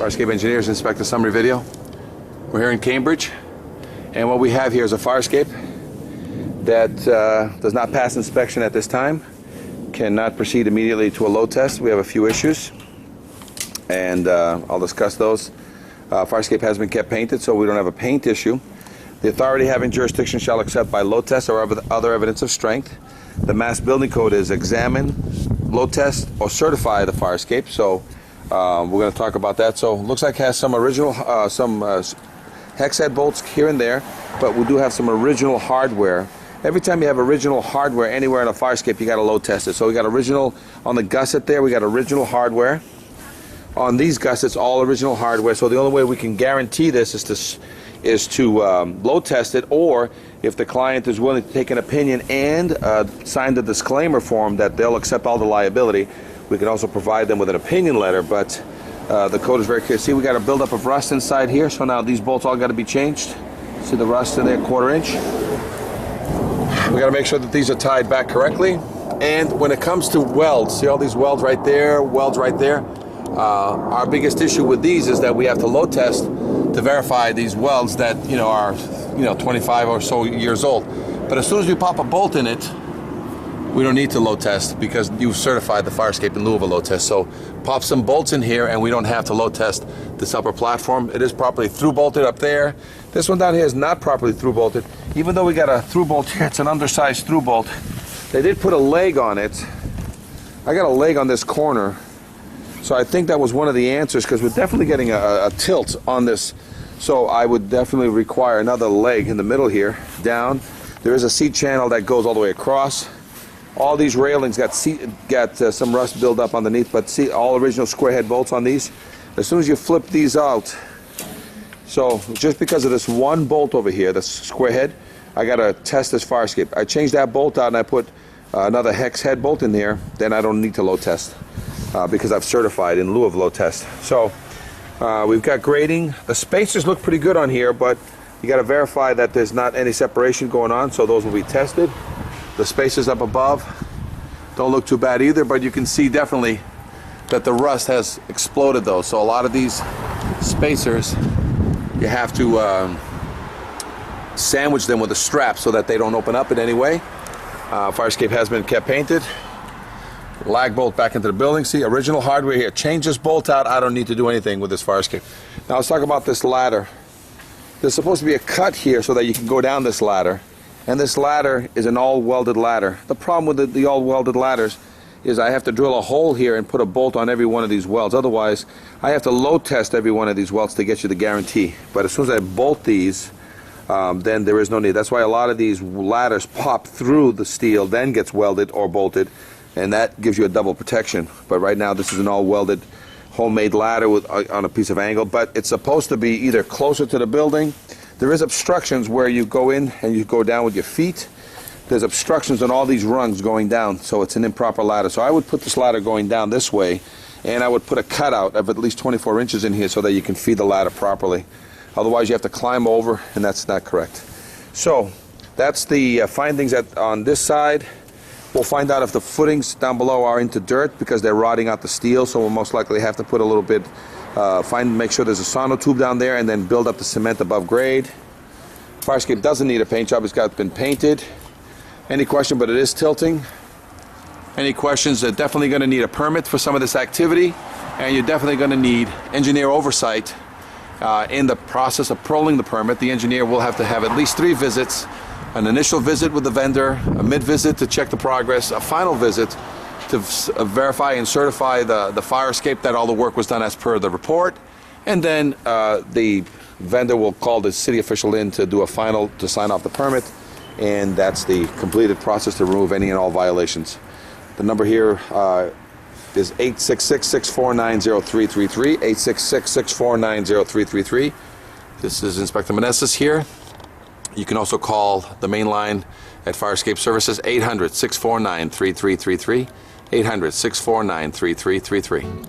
Farescape Engineers inspect the summary video. We're here in Cambridge, and what we have here is a fire escape that does not pass inspection at this time, cannot proceed immediately to a load test. We have a few issues, and I'll discuss those. Fire escape has been kept painted, so we don't have a paint issue. The authority having jurisdiction shall accept by load test or other evidence of strength. The Mass Building Code is examine, load test, or certify the fire escape. So we're going to talk about that. So it looks like it has some original, hex head bolts here and there, but we do have some original hardware. Every time you have original hardware anywhere in a fire escape, you got to load test it. So we got original on the gusset there. We got original hardware. On these gussets, all original hardware. So the only way we can guarantee this is to load test it, or if the client is willing to take an opinion and sign the disclaimer form that they'll accept all the liability, we can also provide them with an opinion letter. But the code is very clear. See, we got a buildup of rust inside here, so now these bolts all got to be changed. See the rust in there, 1/4 inch. We got to make sure that these are tied back correctly. And when it comes to welds, see all these welds right there, welds right there. Our biggest issue with these is that we have to load test to verify these welds that are 25 or so years old. But as soon as we pop a bolt in it, we don't need to load test because you've certified the fire escape in lieu of a load test. So pop some bolts in here and we don't have to load test this upper platform. It is properly through bolted up there. This one down here is not properly through bolted. Even though we got a through bolt here, it's an undersized through bolt. They did put a leg on it. I got a leg on this corner. So I think that was one of the answers, because we're definitely getting a tilt on this. So I would definitely require another leg in the middle here, down. There is a seat channel that goes all the way across. All these railings got some rust build up underneath, but see, all original square head bolts on these. As soon as you flip these out, so just because of this one bolt over here, the square head, I got to test this fire escape. I changed that bolt out and I put another hex head bolt in there, then I don't need to load test. Because I've certified in lieu of load test. So we've got grading. The spacers look pretty good on here, but You got to verify that there's not any separation going on, so those will be tested. The spacers up above don't look too bad either, but you can see definitely that the rust has exploded those. So a lot of these spacers, you have to sandwich them with a strap so that they don't open up in any way. Fire escape has been kept painted. Lag bolt back into the building. See, original hardware here. Change this bolt out. I don't need to do anything with this fire escape. Now let's talk about this ladder. There's supposed to be a cut here so that you can go down this ladder. And this ladder is an all-welded ladder. The problem with the all-welded ladders is I have to drill a hole here and put a bolt on every one of these welds. Otherwise, I have to load test every one of these welds to get you the guarantee. But as soon as I bolt these, then there is no need. That's why a lot of these ladders pop through the steel, then gets welded or bolted, and that gives you a double protection. But right now, this is an all-welded, homemade ladder with, on a piece of angle, but it's supposed to be either closer to the building. There is obstructions where you go in and you go down with your feet. There's obstructions on all these rungs going down, so it's an improper ladder. So I would put this ladder going down this way, and I would put a cutout of at least 24 inches in here so that you can feed the ladder properly. Otherwise, you have to climb over, and that's not correct. So that's the findings on this side. We'll find out if the footings down below are into dirt because they're rotting out the steel, so we'll most likely have to put a little bit, make sure there's a sonotube down there and then build up the cement above grade. Fire escape doesn't need a paint job, it's been painted. Any question, but it is tilting. Any questions, they're definitely going to need a permit for some of this activity, and you're definitely going to need engineer oversight in the process of pulling the permit. The engineer will have to have at least 3 visits. An initial visit with the vendor, a mid-visit to check the progress, a final visit to verify and certify the fire escape that all the work was done as per the report, and then the vendor will call the city official in to do a final, to sign off the permit, and that's the completed process to remove any and all violations. The number here is 866-649-0333, 866-649-0333. This is Inspector Meneses here. You can also call the main line at Fire Escape Services, 800-649-3333, 800-649-3333.